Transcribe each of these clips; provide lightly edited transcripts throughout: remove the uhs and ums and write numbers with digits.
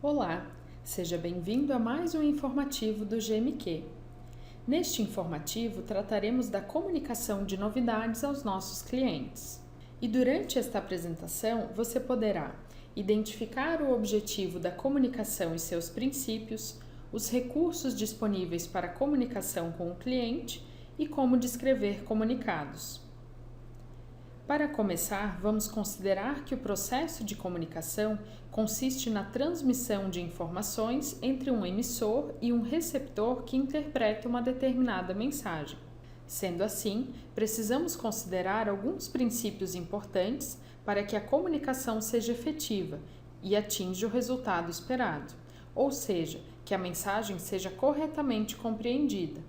Olá, seja bem-vindo a mais um informativo do GMQ. Neste informativo, trataremos da comunicação de novidades aos nossos clientes. E durante esta apresentação, você poderá identificar o objetivo da comunicação e seus princípios, os recursos disponíveis para a comunicação com o cliente e como descrever comunicados. Para começar, vamos considerar que o processo de comunicação consiste na transmissão de informações entre um emissor e um receptor que interpreta uma determinada mensagem. Sendo assim, precisamos considerar alguns princípios importantes para que a comunicação seja efetiva e atinja o resultado esperado, ou seja, que a mensagem seja corretamente compreendida.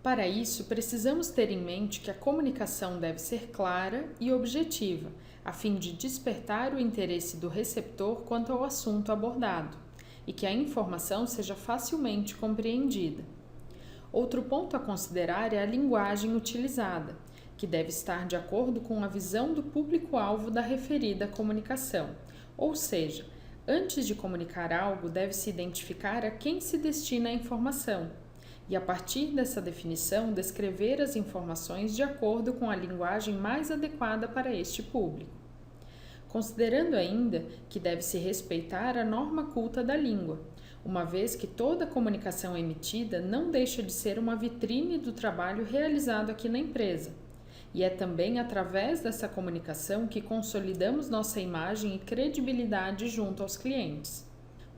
Para isso, precisamos ter em mente que a comunicação deve ser clara e objetiva, a fim de despertar o interesse do receptor quanto ao assunto abordado, e que a informação seja facilmente compreendida. Outro ponto a considerar é a linguagem utilizada, que deve estar de acordo com a visão do público-alvo da referida comunicação, ou seja, antes de comunicar algo, deve-se identificar a quem se destina a informação, e a partir dessa definição descrever as informações de acordo com a linguagem mais adequada para este público. Considerando ainda que deve-se respeitar a norma culta da língua, uma vez que toda comunicação emitida não deixa de ser uma vitrine do trabalho realizado aqui na empresa, e é também através dessa comunicação que consolidamos nossa imagem e credibilidade junto aos clientes.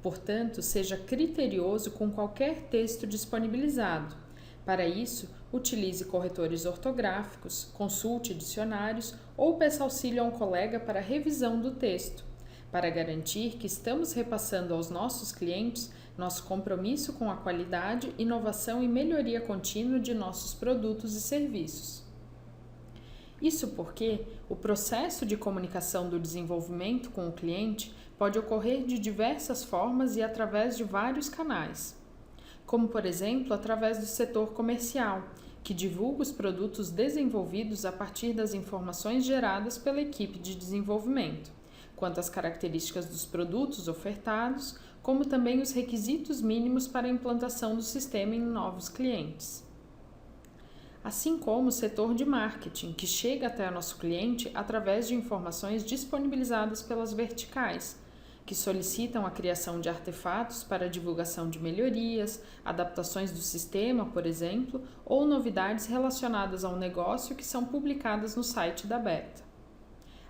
Portanto, seja criterioso com qualquer texto disponibilizado. Para isso, utilize corretores ortográficos, consulte dicionários ou peça auxílio a um colega para revisão do texto, para garantir que estamos repassando aos nossos clientes nosso compromisso com a qualidade, inovação e melhoria contínua de nossos produtos e serviços. Isso porque o processo de comunicação do desenvolvimento com o cliente pode ocorrer de diversas formas e através de vários canais, como por exemplo através do setor comercial, que divulga os produtos desenvolvidos a partir das informações geradas pela equipe de desenvolvimento, quanto às características dos produtos ofertados, como também os requisitos mínimos para a implantação do sistema em novos clientes. Assim como o setor de marketing, que chega até o nosso cliente através de informações disponibilizadas pelas verticais, que solicitam a criação de artefatos para a divulgação de melhorias, adaptações do sistema, por exemplo, ou novidades relacionadas ao negócio que são publicadas no site da Beta.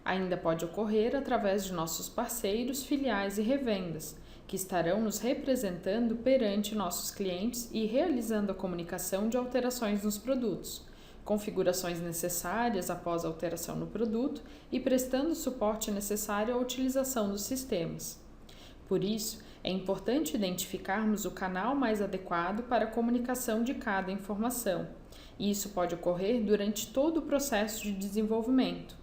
Ainda pode ocorrer através de nossos parceiros, filiais e revendas, que estarão nos representando perante nossos clientes e realizando a comunicação de alterações nos produtos, configurações necessárias após a alteração no produto e prestando o suporte necessário à utilização dos sistemas. Por isso, é importante identificarmos o canal mais adequado para a comunicação de cada informação, e isso pode ocorrer durante todo o processo de desenvolvimento,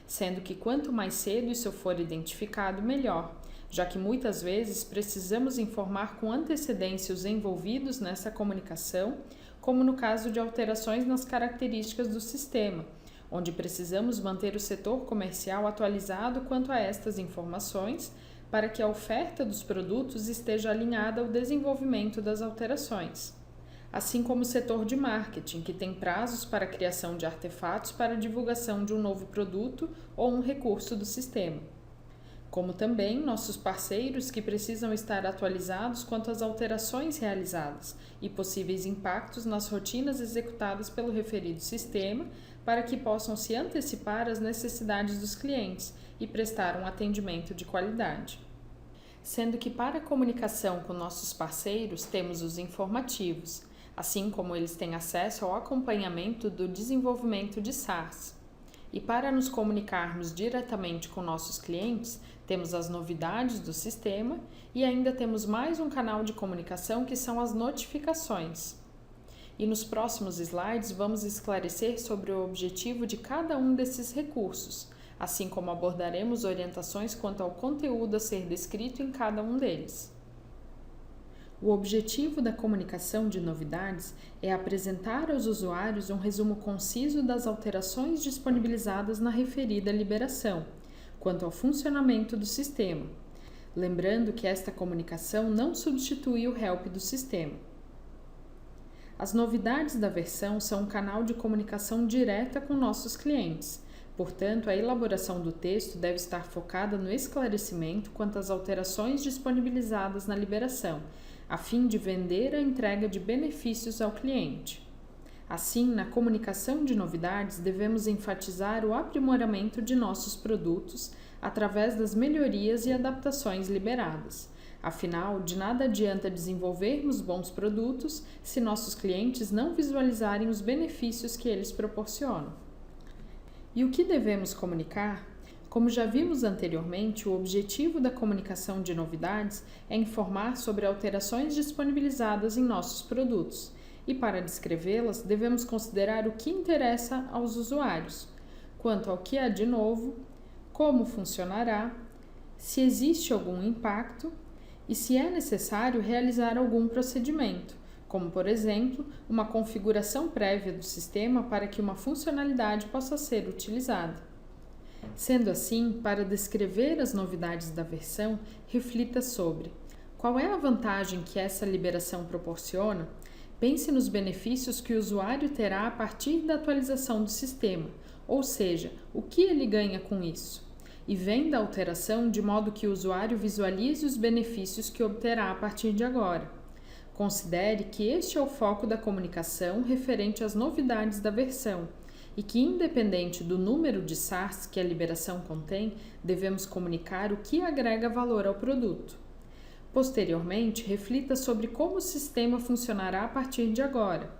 sendo que quanto mais cedo isso for identificado, melhor, já que muitas vezes precisamos informar com antecedência os envolvidos nessa comunicação, como no caso de alterações nas características do sistema, onde precisamos manter o setor comercial atualizado quanto a estas informações para que a oferta dos produtos esteja alinhada ao desenvolvimento das alterações. Assim como o setor de marketing, que tem prazos para a criação de artefatos para a divulgação de um novo produto ou um recurso do sistema. Como também nossos parceiros que precisam estar atualizados quanto às alterações realizadas e possíveis impactos nas rotinas executadas pelo referido sistema para que possam se antecipar às necessidades dos clientes e prestar um atendimento de qualidade. Sendo que para a comunicação com nossos parceiros temos os informativos, assim como eles têm acesso ao acompanhamento do desenvolvimento de SaaS. E para nos comunicarmos diretamente com nossos clientes, temos as novidades do sistema e ainda temos mais um canal de comunicação que são as notificações. E nos próximos slides vamos esclarecer sobre o objetivo de cada um desses recursos, assim como abordaremos orientações quanto ao conteúdo a ser descrito em cada um deles. O objetivo da comunicação de novidades é apresentar aos usuários um resumo conciso das alterações disponibilizadas na referida liberação, quanto ao funcionamento do sistema, lembrando que esta comunicação não substitui o help do sistema. As novidades da versão são um canal de comunicação direta com nossos clientes. Portanto, a elaboração do texto deve estar focada no esclarecimento quanto às alterações disponibilizadas na liberação, a fim de vender a entrega de benefícios ao cliente. Assim, na comunicação de novidades, devemos enfatizar o aprimoramento de nossos produtos através das melhorias e adaptações liberadas. Afinal, de nada adianta desenvolvermos bons produtos se nossos clientes não visualizarem os benefícios que eles proporcionam. E o que devemos comunicar? Como já vimos anteriormente, o objetivo da comunicação de novidades é informar sobre alterações disponibilizadas em nossos produtos. E para descrevê-las, devemos considerar o que interessa aos usuários, quanto ao que há de novo, como funcionará, se existe algum impacto e se é necessário realizar algum procedimento, como, por exemplo, uma configuração prévia do sistema para que uma funcionalidade possa ser utilizada. Sendo assim, para descrever as novidades da versão, reflita sobre qual é a vantagem que essa liberação proporciona. Pense nos benefícios que o usuário terá a partir da atualização do sistema, ou seja, o que ele ganha com isso. E venda a alteração de modo que o usuário visualize os benefícios que obterá a partir de agora. Considere que este é o foco da comunicação referente às novidades da versão e que, independente do número de SARs que a liberação contém, devemos comunicar o que agrega valor ao produto. Posteriormente, reflita sobre como o sistema funcionará a partir de agora.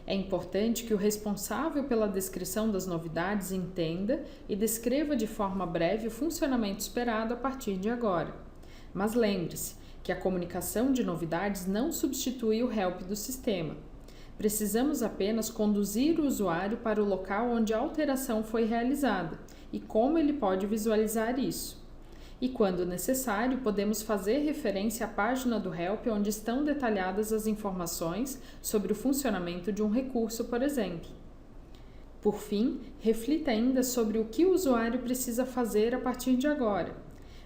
É importante que o responsável pela descrição das novidades entenda e descreva de forma breve o funcionamento esperado a partir de agora. Mas lembre-se que a comunicação de novidades não substitui o help do sistema. Precisamos apenas conduzir o usuário para o local onde a alteração foi realizada e como ele pode visualizar isso. E, quando necessário, podemos fazer referência à página do help onde estão detalhadas as informações sobre o funcionamento de um recurso, por exemplo. Por fim, reflita ainda sobre o que o usuário precisa fazer a partir de agora.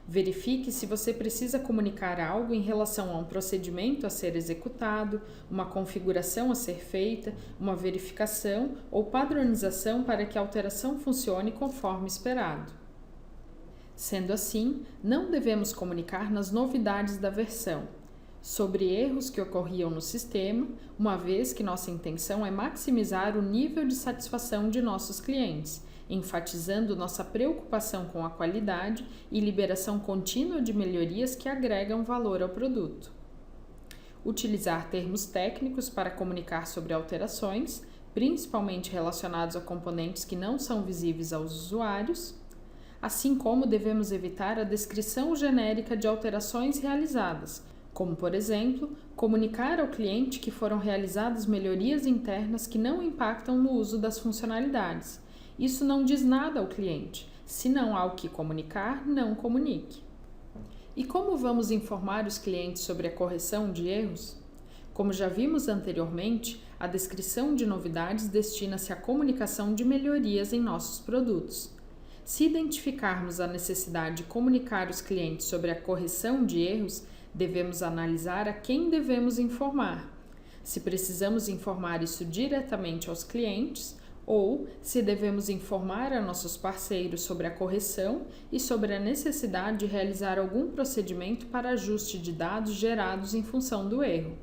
Verifique se você precisa comunicar algo em relação a um procedimento a ser executado, uma configuração a ser feita, uma verificação ou padronização para que a alteração funcione conforme esperado. Sendo assim, não devemos comunicar nas novidades da versão sobre erros que ocorriam no sistema, uma vez que nossa intenção é maximizar o nível de satisfação de nossos clientes, enfatizando nossa preocupação com a qualidade e liberação contínua de melhorias que agregam valor ao produto. Utilizar termos técnicos para comunicar sobre alterações, principalmente relacionados a componentes que não são visíveis aos usuários. Assim como devemos evitar a descrição genérica de alterações realizadas, como, por exemplo, comunicar ao cliente que foram realizadas melhorias internas que não impactam no uso das funcionalidades. Isso não diz nada ao cliente. Se não há o que comunicar, não comunique. E como vamos informar os clientes sobre a correção de erros? Como já vimos anteriormente, a descrição de novidades destina-se à comunicação de melhorias em nossos produtos. Se identificarmos a necessidade de comunicar aos clientes sobre a correção de erros, devemos analisar a quem devemos informar. Se precisamos informar isso diretamente aos clientes ou se devemos informar a nossos parceiros sobre a correção e sobre a necessidade de realizar algum procedimento para ajuste de dados gerados em função do erro.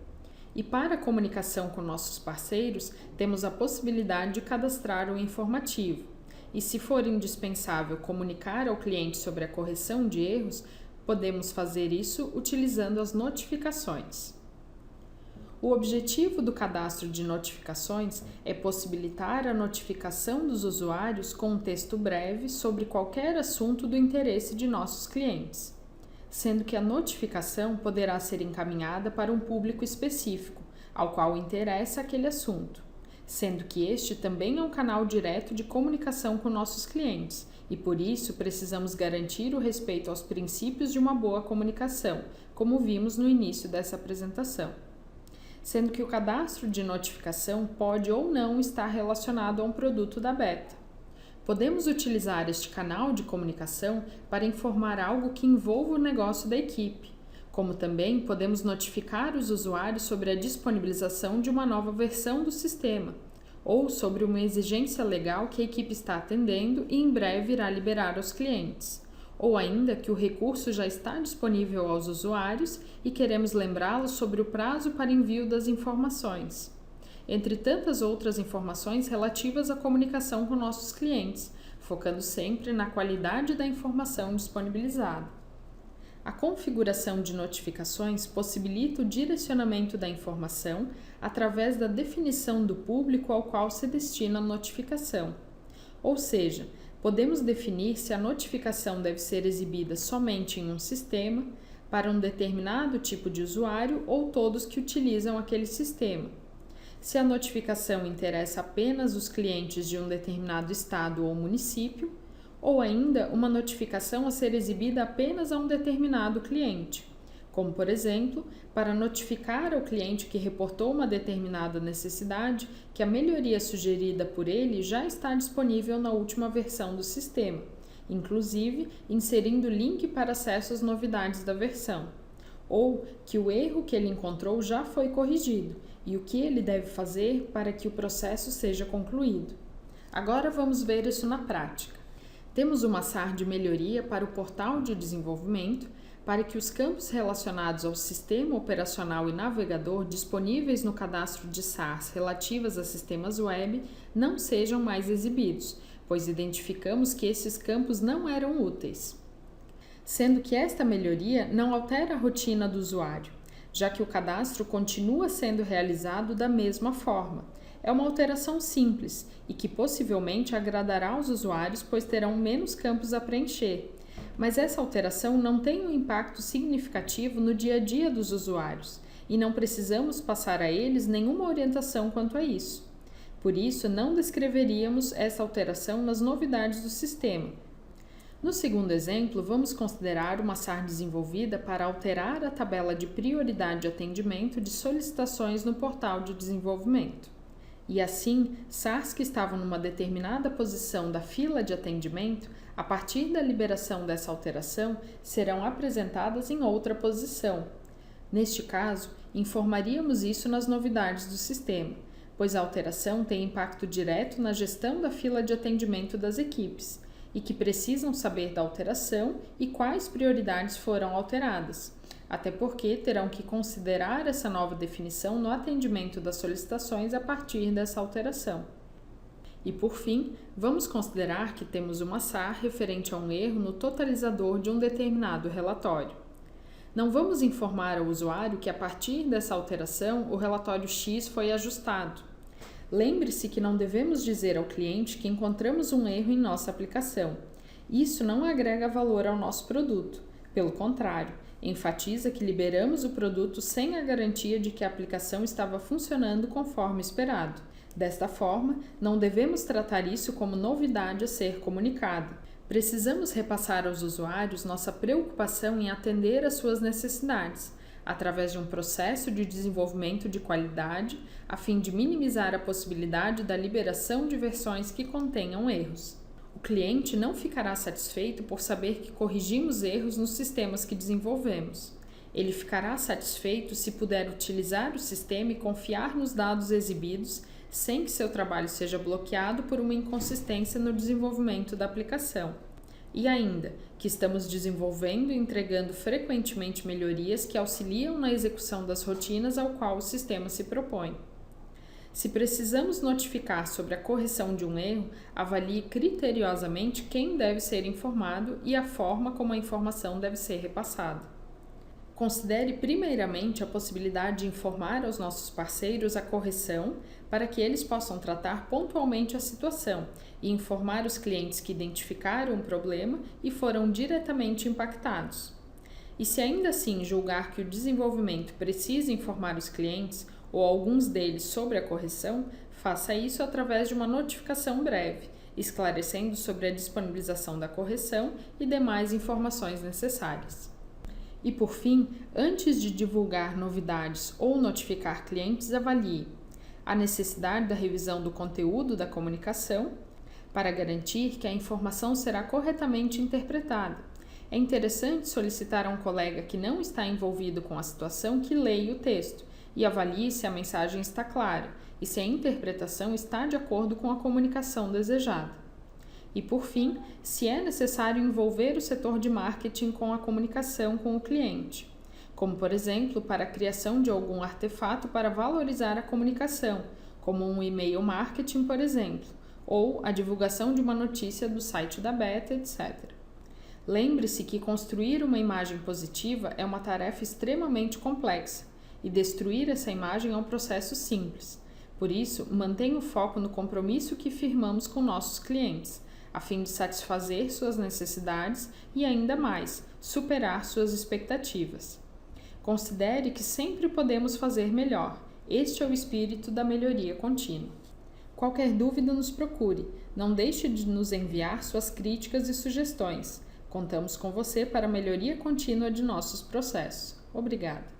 E para a comunicação com nossos parceiros, temos a possibilidade de cadastrar um informativo. E se for indispensável comunicar ao cliente sobre a correção de erros, podemos fazer isso utilizando as notificações. O objetivo do cadastro de notificações é possibilitar a notificação dos usuários com um texto breve sobre qualquer assunto do interesse de nossos clientes, sendo que a notificação poderá ser encaminhada para um público específico, ao qual interessa aquele assunto, sendo que este também é um canal direto de comunicação com nossos clientes e, por isso, precisamos garantir o respeito aos princípios de uma boa comunicação, como vimos no início dessa apresentação. Sendo que o cadastro de notificação pode ou não estar relacionado a um produto da beta. Podemos utilizar este canal de comunicação para informar algo que envolva o negócio da equipe, como também podemos notificar os usuários sobre a disponibilização de uma nova versão do sistema, ou sobre uma exigência legal que a equipe está atendendo e em breve irá liberar aos clientes, ou ainda que o recurso já está disponível aos usuários e queremos lembrá-los sobre o prazo para envio das informações, entre tantas outras informações relativas à comunicação com nossos clientes, focando sempre na qualidade da informação disponibilizada. A configuração de notificações possibilita o direcionamento da informação através da definição do público ao qual se destina a notificação. Ou seja, podemos definir se a notificação deve ser exibida somente em um sistema, para um determinado tipo de usuário ou todos que utilizam aquele sistema. Se a notificação interessa apenas os clientes de um determinado estado ou município, ou ainda uma notificação a ser exibida apenas a um determinado cliente, como, por exemplo, para notificar ao cliente que reportou uma determinada necessidade que a melhoria sugerida por ele já está disponível na última versão do sistema, inclusive inserindo o link para acesso às novidades da versão, ou que o erro que ele encontrou já foi corrigido e o que ele deve fazer para que o processo seja concluído. Agora vamos ver isso na prática. Temos uma SAR de melhoria para o portal de desenvolvimento para que os campos relacionados ao sistema operacional e navegador disponíveis no cadastro de SARs relativas a sistemas web não sejam mais exibidos, pois identificamos que esses campos não eram úteis. Sendo que esta melhoria não altera a rotina do usuário, já que o cadastro continua sendo realizado da mesma forma. É uma alteração simples e que possivelmente agradará aos usuários, pois terão menos campos a preencher. Mas essa alteração não tem um impacto significativo no dia a dia dos usuários e não precisamos passar a eles nenhuma orientação quanto a isso. Por isso, não descreveríamos essa alteração nas novidades do sistema. No segundo exemplo, vamos considerar uma SAR desenvolvida para alterar a tabela de prioridade de atendimento de solicitações no portal de desenvolvimento. E assim, SARs que estavam numa determinada posição da fila de atendimento, a partir da liberação dessa alteração, serão apresentadas em outra posição. Neste caso, informaríamos isso nas novidades do sistema, pois a alteração tem impacto direto na gestão da fila de atendimento das equipes, e que precisam saber da alteração e quais prioridades foram alteradas, até porque terão que considerar essa nova definição no atendimento das solicitações a partir dessa alteração. E por fim, vamos considerar que temos uma SAR referente a um erro no totalizador de um determinado relatório. Não vamos informar ao usuário que a partir dessa alteração o relatório X foi ajustado. Lembre-se que não devemos dizer ao cliente que encontramos um erro em nossa aplicação. Isso não agrega valor ao nosso produto. Pelo contrário, enfatiza que liberamos o produto sem a garantia de que a aplicação estava funcionando conforme esperado. Desta forma, não devemos tratar isso como novidade a ser comunicada. Precisamos repassar aos usuários nossa preocupação em atender às suas necessidades, através de um processo de desenvolvimento de qualidade, a fim de minimizar a possibilidade da liberação de versões que contenham erros. O cliente não ficará satisfeito por saber que corrigimos erros nos sistemas que desenvolvemos. Ele ficará satisfeito se puder utilizar o sistema e confiar nos dados exibidos, sem que seu trabalho seja bloqueado por uma inconsistência no desenvolvimento da aplicação. E ainda, que estamos desenvolvendo e entregando frequentemente melhorias que auxiliam na execução das rotinas ao qual o sistema se propõe. Se precisamos notificar sobre a correção de um erro, avalie criteriosamente quem deve ser informado e a forma como a informação deve ser repassada. Considere primeiramente a possibilidade de informar aos nossos parceiros a correção para que eles possam tratar pontualmente a situação e informar os clientes que identificaram o problema e foram diretamente impactados. E se ainda assim julgar que o desenvolvimento precisa informar os clientes ou alguns deles sobre a correção, faça isso através de uma notificação breve, esclarecendo sobre a disponibilização da correção e demais informações necessárias. E por fim, antes de divulgar novidades ou notificar clientes, avalie a necessidade da revisão do conteúdo da comunicação, para garantir que a informação será corretamente interpretada. É interessante solicitar a um colega que não está envolvido com a situação que leia o texto e avalie se a mensagem está clara e se a interpretação está de acordo com a comunicação desejada. E, por fim, se é necessário envolver o setor de marketing com a comunicação com o cliente, como, por exemplo, para a criação de algum artefato para valorizar a comunicação, como um e-mail marketing, por exemplo, ou a divulgação de uma notícia do site da Beta, etc. Lembre-se que construir uma imagem positiva é uma tarefa extremamente complexa e destruir essa imagem é um processo simples. Por isso, mantenha o foco no compromisso que firmamos com nossos clientes, a fim de satisfazer suas necessidades e, ainda mais, superar suas expectativas. Considere que sempre podemos fazer melhor. Este é o espírito da melhoria contínua. Qualquer dúvida, nos procure. Não deixe de nos enviar suas críticas e sugestões. Contamos com você para a melhoria contínua de nossos processos. Obrigada.